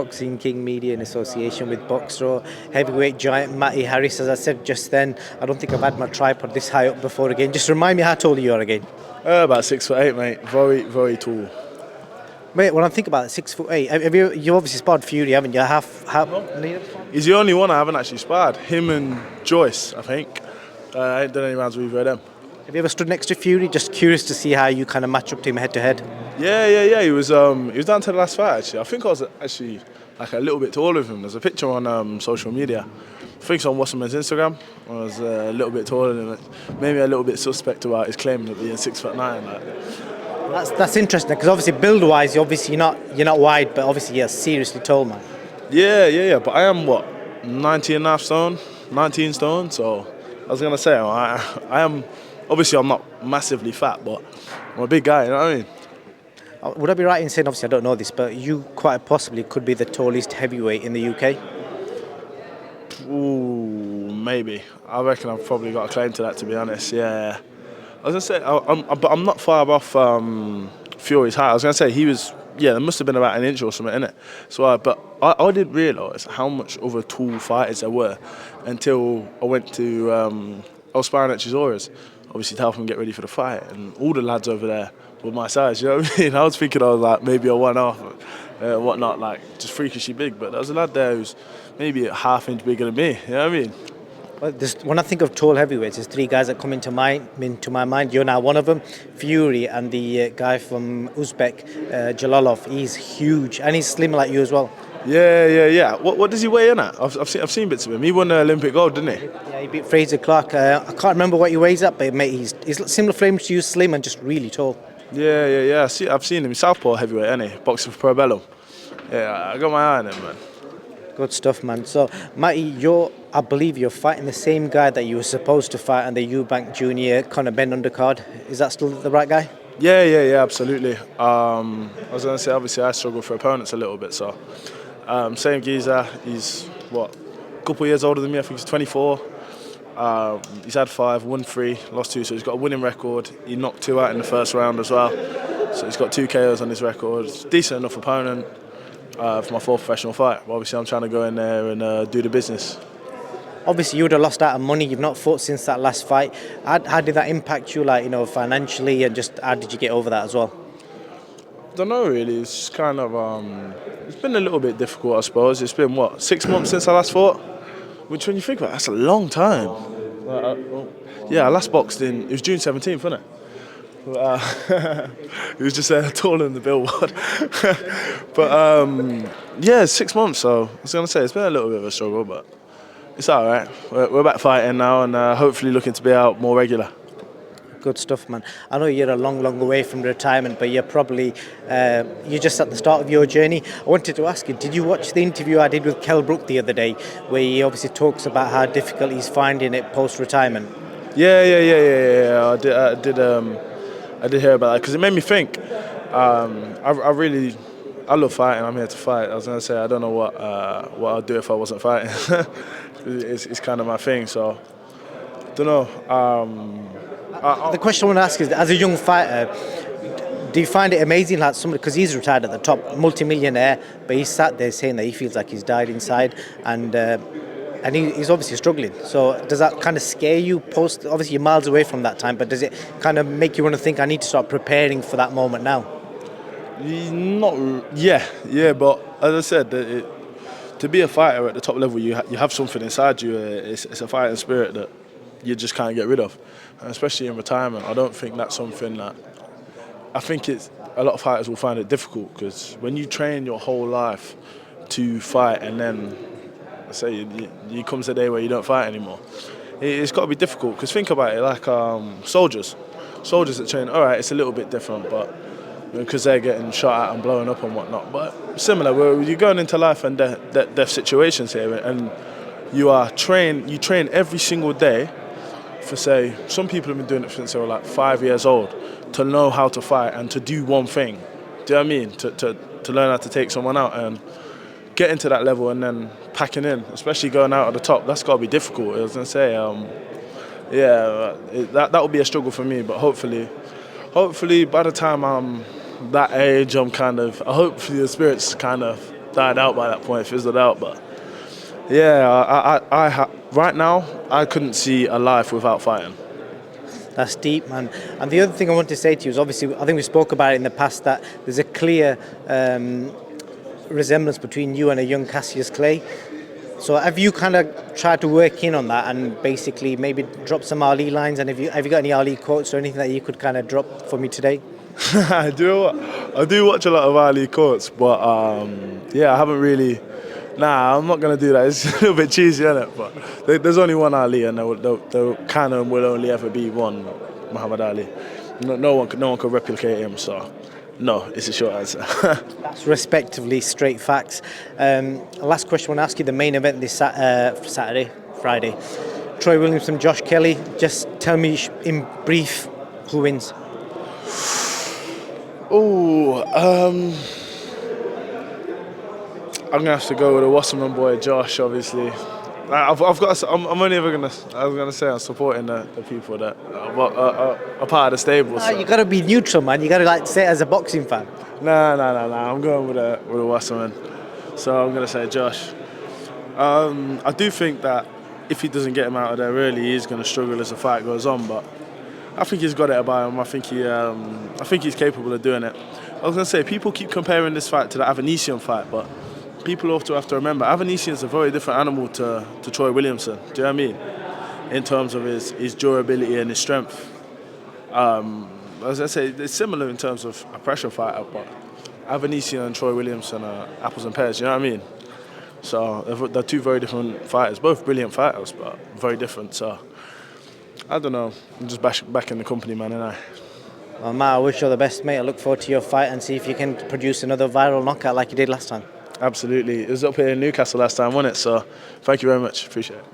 Boxing King Media in association with Boxro, heavyweight giant Matty Harris. As I said just then, I don't think I've had my tripod this high up before again. Just remind me how tall you are again. About 6'8", mate. Very, very tall. Mate, when I think about it, 6'8", you obviously sparred Fury, haven't you? He's the only one I haven't actually sparred. Him and Joyce, I think. I ain't done any rounds with either of them. Have you ever stood next to Fury? Just curious to see how you kind of match up to him head to head. Yeah. He was down to the last fight actually. I think I was actually like a little bit taller with him. There's a picture on social media. I think it's on Wasserman's Instagram. I was a little bit taller than him. Maybe a little bit suspect about his claim of being 6'9". That's interesting because obviously build-wise, you're not wide, but obviously you're seriously tall, man. Yeah. But I am 19.5 stone, 19 stone. So I was gonna say I am. Obviously, I'm not massively fat, but I'm a big guy. You know what I mean? Would I be right in saying, obviously I don't know this, but you quite possibly could be the tallest heavyweight in the UK? Ooh, maybe. I reckon I've probably got a claim to that, to be honest. Yeah. I was gonna say, but I'm not far off Fury's height. I was gonna say he was. Yeah, there must have been about an inch or something in it. So, but I didn't realise how much of a tall fighters there were until I went to. I was sparring at Chisora's, obviously to help him get ready for the fight, and all the lads over there were my size. You know what I mean? I was thinking I was like maybe a 1/2, whatnot, like just freakishly big. But there was a lad there who's maybe a ½ inch bigger than me. You know what I mean? Well, when I think of tall heavyweights, there's three guys that come into my mind. You're now one of them, Fury, and the guy from Uzbek, Jalalov. He's huge, and he's slim like you as well. Yeah. What does he weigh in at? I've seen bits of him. He won the Olympic gold, didn't he? Yeah, he beat Fraser Clark. I can't remember what he weighs at, but mate, he's similar frames to you, slim and just really tall. Yeah. I've seen him. He's southpaw heavyweight, isn't he? Boxing for Pro Bellum. Yeah, I got my eye on him, man. Good stuff, man. So, Matty, I believe you're fighting the same guy that you were supposed to fight on the Eubank Junior Conor Benn undercard. Is that still the right guy? Yeah, absolutely. I was going to say, obviously, I struggle for opponents a little bit, so same geezer. He's a couple of years older than me. I think he's 24. He's had 5, won 3, lost 2, so he's got a winning record. He knocked 2 out in the first round as well, so he's got 2 KOs on his record. Decent enough opponent for my 4th professional fight. But obviously, I'm trying to go in there and do the business. Obviously, you would have lost out on money. You've not fought since that last fight. How did that impact you, financially, and just how did you get over that as well? I don't know really. It's kind of it's been a little bit difficult, I suppose. It's been 6 months since I last fought, which when you think about it, that's a long time. I last boxed it was June 17th, wasn't it? It was just taller than the billboard. But 6 months. So I was gonna say it's been a little bit of a struggle, but it's all right. We're back fighting now, and hopefully looking to be out more regular. Good stuff, man. I know you're a long way from retirement, but you're probably you're just at the start of your journey. I wanted to ask you, did you watch the interview I did with Kell Brook the other day, where he obviously talks about how difficult he's finding it post-retirement? Yeah. I did hear about that because it made me think. I love fighting. I'm here to fight. I was gonna say I don't know what I'd do if I wasn't fighting. it's kind of my thing. So don't know. The question I want to ask is, as a young fighter, do you find it amazing, like somebody, because he's retired at the top, multi-millionaire, but he's sat there saying that he feels like he's died inside, and he's obviously struggling. So does that kind of scare you post? Obviously you're miles away from that time, but does it kind of make you want to think, I need to start preparing for that moment now? But as I said, to be a fighter at the top level, you have something inside you. It's a fighting spirit that you just can't get rid of, and especially in retirement. I don't think that's something that I think a lot of fighters will find it difficult, because when you train your whole life to fight and then say you comes a day where you don't fight anymore, it's got to be difficult. Because think about it, like soldiers that train. All right, it's a little bit different, but because they're getting shot at and blowing up and whatnot. But similar, where you're going into life and death situations here, and you train every single day. For say, some people have been doing it since they were like 5 years old, to know how to fight and to do one thing. Do you know what I mean? To learn how to take someone out and get into that level, and then packing in, especially going out at the top. That's got to be difficult. I was gonna say, that would be a struggle for me. But hopefully, by the time I'm that age, hopefully the spirit's kind of died out by that point, fizzled out. But yeah, right now I couldn't see a life without fighting. That's deep, man. And the other thing I want to say to you is, obviously, I think we spoke about it in the past, that there's a clear resemblance between you and a young Cassius Clay. So have you kind of tried to work in on that and basically maybe drop some Ali lines? And have you got any Ali quotes or anything that you could kind of drop for me today? I do watch a lot of Ali quotes, but yeah, I haven't really. Nah, I'm not gonna do that. It's a little bit cheesy, isn't it? But there's only one Ali, and there can and will only ever be one Muhammad Ali. No one could replicate him. So, no, it's a short answer. That's respectively straight facts. Last question I want to ask you: the main event this Friday. Troy Williamson, Josh Kelly. Just tell me in brief who wins. I'm gonna have to go with the Wasserman boy, Josh. Obviously, I'm only ever gonna. I was gonna say I'm supporting the people that are part of the stable. So. You gotta be neutral, man. You gotta say it as a boxing fan. Nah. I'm going with the Wasserman. So I'm gonna say Josh. I do think that if he doesn't get him out of there, really, he's gonna struggle as the fight goes on. But I think he's got it about him. I think he's capable of doing it. I was gonna say, people keep comparing this fight to the Avanesian fight, but people also have to remember Avanesian's a very different animal to Troy Williamson. Do you know what I mean? In terms of his durability and his strength. As I say, it's similar in terms of a pressure fighter, but Avanesian and Troy Williamson are apples and pears. You know what I mean? So they're two very different fighters, both brilliant fighters, but very different. So I don't know. I'm just back in the company, man, and I. Well, Matt, I wish you all the best, mate. I look forward to your fight and see if you can produce another viral knockout like you did last time. Absolutely. It was up here in Newcastle last time, wasn't it? So thank you very much. Appreciate it.